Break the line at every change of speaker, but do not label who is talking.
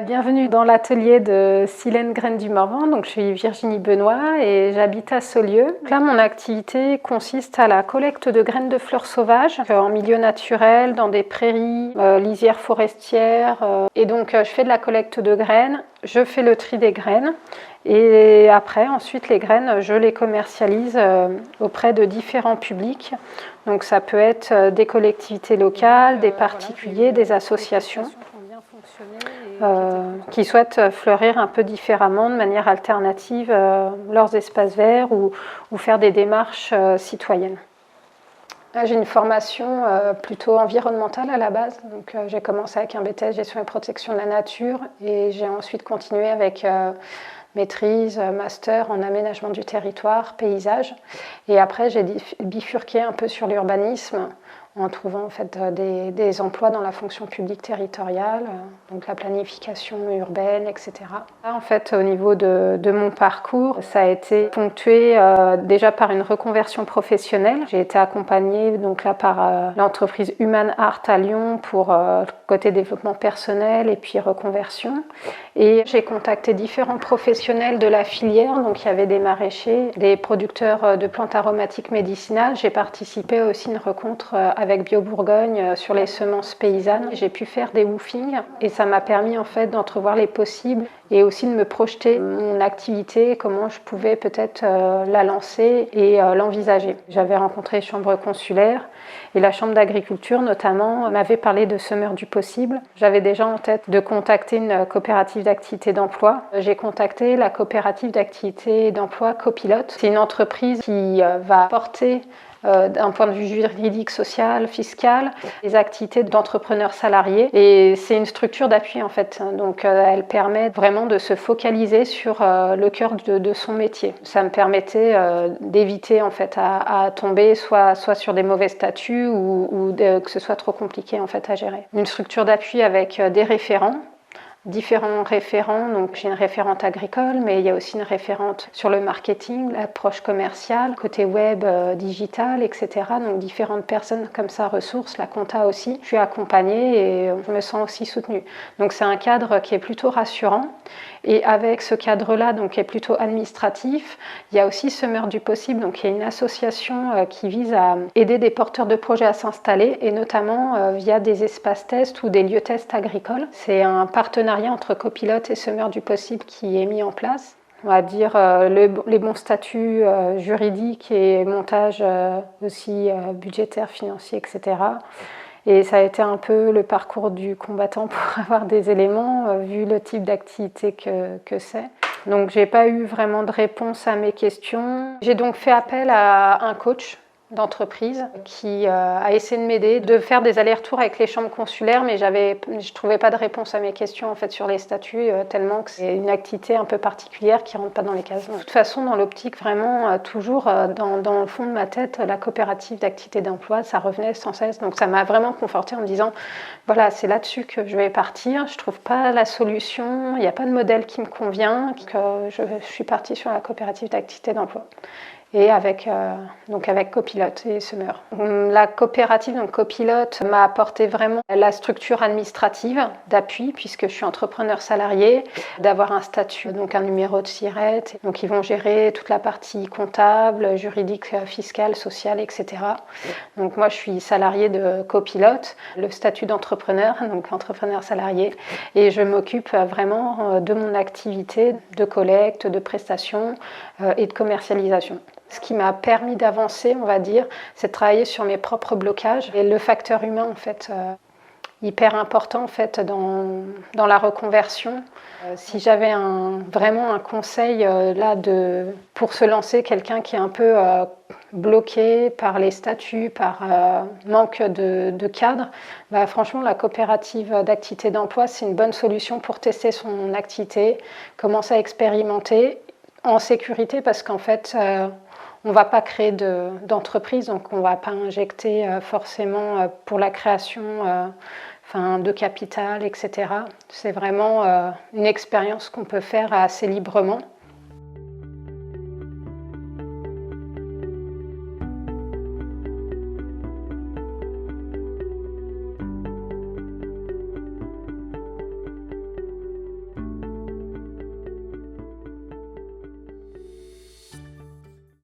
Bienvenue dans l'atelier de Silène Graine du Morvan. Donc, je suis Virginie Benoît et j'habite à Saulieu. Là, mon activité consiste à la collecte de graines de fleurs sauvages en milieu naturel, dans des prairies, lisières forestières. Et donc, je fais de la collecte de graines, je fais le tri des graines. Et après, ensuite, les graines, je les commercialise auprès de différents publics. Donc, ça peut être des collectivités locales, des particuliers, des associations qui souhaitent fleurir un peu différemment, de manière alternative, leurs espaces verts ou faire des démarches citoyennes. J'ai une formation plutôt environnementale à la base. Donc, j'ai commencé avec un BTS gestion et protection de la nature et j'ai ensuite continué avec maîtrise, master en aménagement du territoire, paysage. Et après, j'ai bifurqué un peu sur l'urbanisme en trouvant en fait des emplois dans la fonction publique territoriale, donc la planification urbaine, etc. Là, en fait, au niveau de mon parcours, ça a été ponctué déjà par une reconversion professionnelle. J'ai été accompagnée donc là par l'entreprise Human Art à Lyon pour côté développement personnel et puis reconversion. Et j'ai contacté différents professionnels de la filière, donc il y avait des maraîchers, des producteurs de plantes aromatiques médicinales. J'ai participé aussi à une rencontre avec Bio-Bourgogne sur les semences paysannes. J'ai pu faire des woofings et ça m'a permis en fait d'entrevoir les possibles et aussi de me projeter mon activité, comment je pouvais peut-être la lancer et l'envisager. J'avais rencontré les chambres consulaires et la chambre d'agriculture notamment m'avait parlé de semeurs du possible. J'avais déjà en tête de contacter une coopérative d'activité d'emploi. J'ai contacté la coopérative d'activité d'emploi Copilote. C'est une entreprise qui va porter d'un point de vue juridique, social, fiscal, les activités d'entrepreneurs salariés. Et c'est une structure d'appui en fait. Donc elle permet vraiment de se focaliser sur le cœur de son métier. Ça me permettait d'éviter en fait à tomber soit sur des mauvais statuts ou que ce soit trop compliqué en fait à gérer. Une structure d'appui avec des référents. Différents référents, donc j'ai une référente agricole, mais il y a aussi une référente sur le marketing, l'approche commerciale, côté web, digital, etc. Donc différentes personnes comme ça, ressources, la compta aussi. Je suis accompagnée et je me sens aussi soutenue. Donc c'est un cadre qui est plutôt rassurant. Et avec ce cadre-là, donc qui est plutôt administratif, il y a aussi Semeurs du possible, donc il y a une association qui vise à aider des porteurs de projets à s'installer et notamment via des espaces tests ou des lieux tests agricoles. C'est un partenariat entre Copilote et Semeurs du possible qui est mis en place. On va dire les bons statuts juridiques et montage aussi budgétaire, financier, etc. Et ça a été un peu le parcours du combattant pour avoir des éléments, vu le type d'activité que c'est. Donc j'ai pas eu vraiment de réponse à mes questions. J'ai donc fait appel à un coach d'entreprise qui a essayé de m'aider, de faire des allers-retours avec les chambres consulaires, mais je trouvais pas de réponse à mes questions en fait sur les statuts, tellement que c'est une activité un peu particulière qui rentre pas dans les cases. De toute façon, dans l'optique vraiment, toujours dans le fond de ma tête, la coopérative d'activité d'emploi, ça revenait sans cesse. Donc ça m'a vraiment confortée en me disant, voilà, c'est là-dessus que je vais partir. Je trouve pas la solution, il n'y a pas de modèle qui me convient, que je suis partie sur la coopérative d'activité d'emploi. Et avec Copilote et Semeurs. La coopérative, donc Copilote, m'a apporté vraiment la structure administrative d'appui, puisque je suis entrepreneur salarié, d'avoir un statut, donc un numéro de SIRET. Donc ils vont gérer toute la partie comptable, juridique, fiscale, sociale, etc. Donc moi je suis salariée de Copilote, le statut d'entrepreneur, donc entrepreneur salarié, et je m'occupe vraiment de mon activité de collecte, de prestation et de commercialisation. Ce qui m'a permis d'avancer, on va dire, c'est de travailler sur mes propres blocages. Et le facteur humain, en fait, hyper important en fait, dans la reconversion. Si j'avais vraiment un conseil pour se lancer, quelqu'un qui est un peu bloqué par les statuts, par manque de cadre, franchement, la coopérative d'activité d'emploi, c'est une bonne solution pour tester son activité, commencer à expérimenter en sécurité parce qu'en fait, on ne va pas créer d'entreprise, donc on ne va pas injecter forcément pour la création de capital, etc. C'est vraiment une expérience qu'on peut faire assez librement.